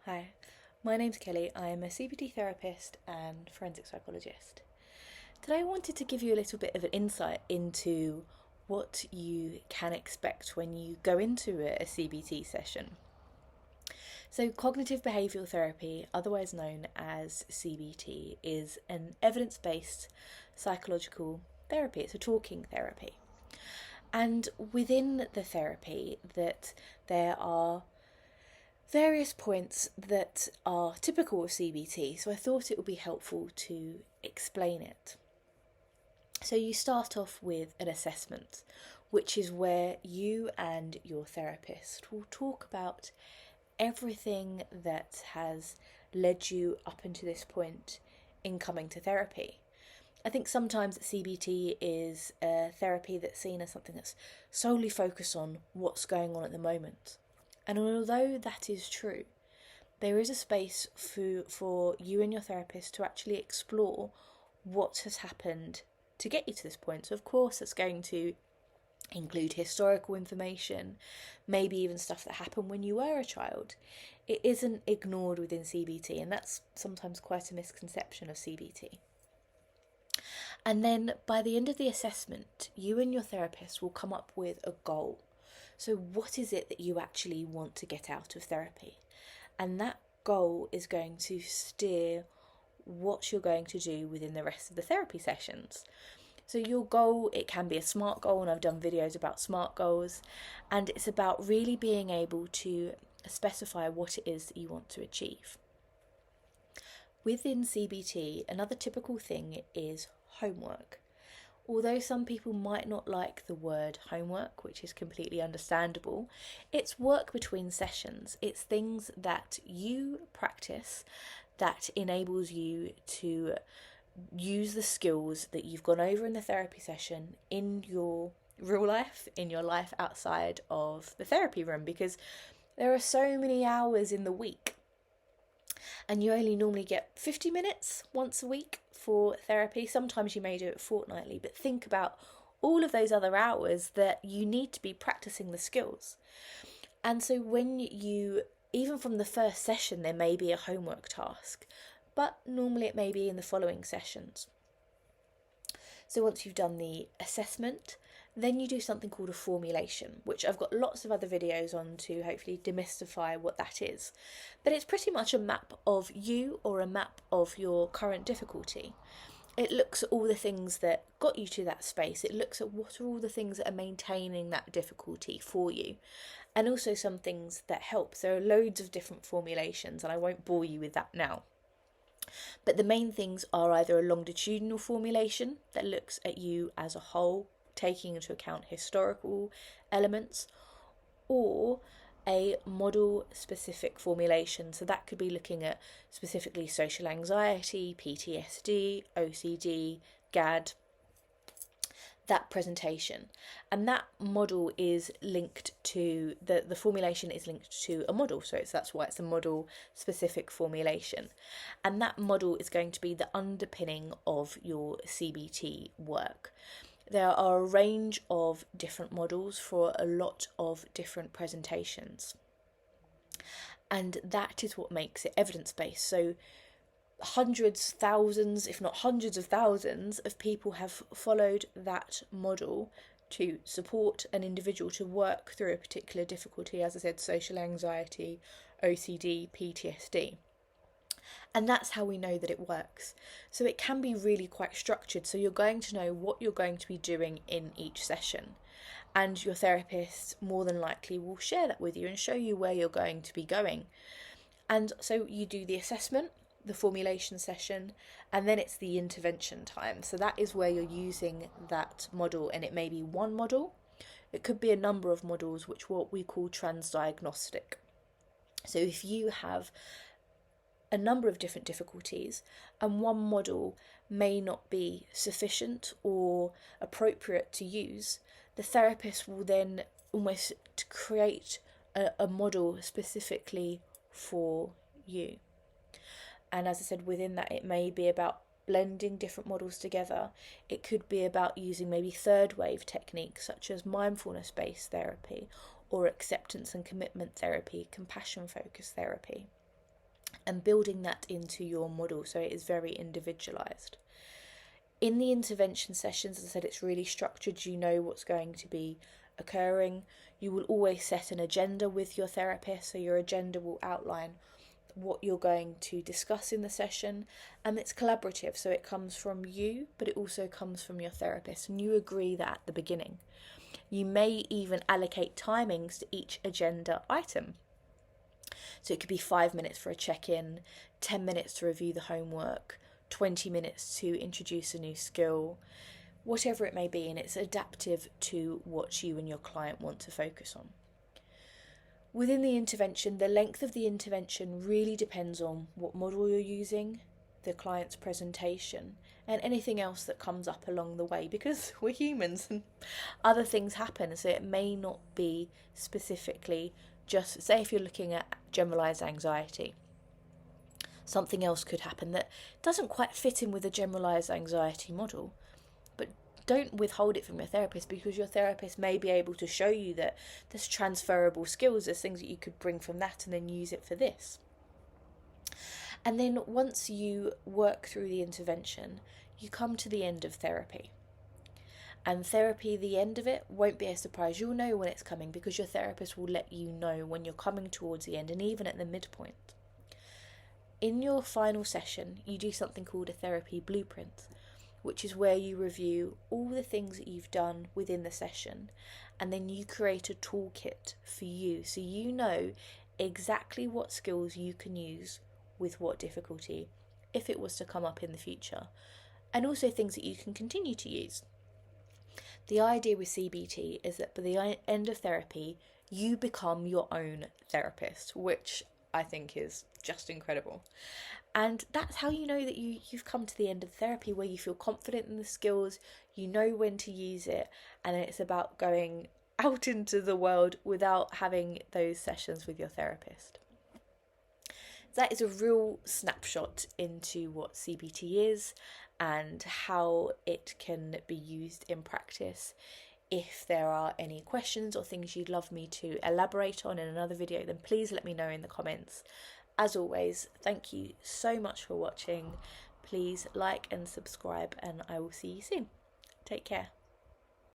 Hi, my name's Kelly. I'm a CBT therapist and forensic psychologist. Today I wanted to give you a little bit of an insight into what you can expect when you go into a CBT session. So, Cognitive Behavioural Therapy, otherwise known as CBT, is an evidence-based psychological therapy. It's a talking therapy. And within the therapy, that there are various points that are typical of CBT, so I thought it would be helpful to explain it. So you start off with an assessment, which is where you and your therapist will talk about everything that has led you up until this point in coming to therapy. I think sometimes CBT is a therapy that's seen as something that's solely focused on what's going on at the moment. And although that is true, there is a space for you and your therapist to actually explore what has happened to get you to this point. So of course it's going to include historical information, maybe even stuff that happened when you were a child. It isn't ignored within CBT, and that's sometimes quite a misconception of CBT. And then by the end of the assessment, you and your therapist will come up with a goal. So what is it that you actually want to get out of therapy? And that goal is going to steer what you're going to do within the rest of the therapy sessions. So your goal, it can be a SMART goal, and I've done videos about SMART goals, and it's about really being able to specify what it is that you want to achieve. Within CBT, another typical thing is homework. Although some people might not like the word homework, which is completely understandable, it's work between sessions. It's things that you practice that enables you to use the skills that you've gone over in the therapy session in your real life, in your life outside of the therapy room, because there are so many hours in the week. And you only normally get 50 minutes once a week for therapy. Sometimes you may do it fortnightly, but think about all of those other hours that you need to be practicing the skills. And so when you, even from the first session, there may be a homework task, but normally it may be in the following sessions. So once you've done the assessment, then you do something called a formulation, which I've got lots of other videos on to hopefully demystify what that is. But it's pretty much a map of you, or a map of your current difficulty. It looks at all the things that got you to that space. It looks at what are all the things that are maintaining that difficulty for you, and also some things that help. There are loads of different formulations, and I won't bore you with that now. But the main things are either a longitudinal formulation that looks at you as a whole, taking into account historical elements, or a model specific formulation. So that could be looking at specifically social anxiety, PTSD, OCD, GAD, that presentation. And that model is linked to, the formulation is linked to a model, so that's why it's a model specific formulation. And that model is going to be the underpinning of your CBT work. There are a range of different models for a lot of different presentations. And that is what makes it evidence-based. So hundreds, thousands, if not hundreds of thousands of people have followed that model to support an individual to work through a particular difficulty, as I said, social anxiety, OCD, PTSD. And that's how we know that it works. So it can be really quite structured. So you're going to know what you're going to be doing in each session. And your therapist more than likely will share that with you and show you where you're going to be going. And so you do the assessment, the formulation session, and then it's the intervention time. So that is where you're using that model, and it may be one model. It could be a number of models, which what we call transdiagnostic. So if you have a number of different difficulties and one model may not be sufficient or appropriate to use, the therapist will then almost create a model specifically for you. And as I said, within that, it may be about blending different models together. It could be about using maybe third wave techniques such as mindfulness-based therapy, or acceptance and commitment therapy, compassion-focused therapy. and building that into your model so it is very individualized. In the intervention sessions, as I said, it's really structured. You know what's going to be occurring. You will always set an agenda with your therapist, so your agenda will outline what you're going to discuss in the session, and it's collaborative, so it comes from you, but it also comes from your therapist, and you agree that at the beginning. You may even allocate timings to each agenda item. So it could be 5 minutes for a check-in, 10 minutes to review the homework, 20 minutes to introduce a new skill, whatever it may be, and it's adaptive to what you and your client want to focus on. Within the intervention, the length of the intervention really depends on what model you're using, the client's presentation, and anything else that comes up along the way, because we're humans and other things happen, so it may not be specifically just, say if you're looking at generalised anxiety, something else could happen that doesn't quite fit in with the generalised anxiety model, but don't withhold it from your therapist, because your therapist may be able to show you that there's transferable skills, there's things that you could bring from that and then use it for this. And then once you work through the intervention, you come to the end of therapy. And therapy, the end of it, won't be a surprise. You'll know when it's coming, because your therapist will let you know when you're coming towards the end and even at the midpoint. In your final session, you do something called a therapy blueprint, which is where you review all the things that you've done within the session, and then you create a toolkit for you, so you know exactly what skills you can use with what difficulty if it was to come up in the future, and also things that you can continue to use. The idea with CBT is that by the end of therapy, you become your own therapist, which I think is just incredible. And that's how you know that you've come to the end of therapy, where you feel confident in the skills, you know when to use it, and then it's about going out into the world without having those sessions with your therapist. That is a real snapshot into what CBT is and how it can be used in practice. If there are any questions or things you'd love me to elaborate on in another video, then please let me know in the comments. As always, thank you so much for watching. Please like and subscribe, and I will see you soon. Take care.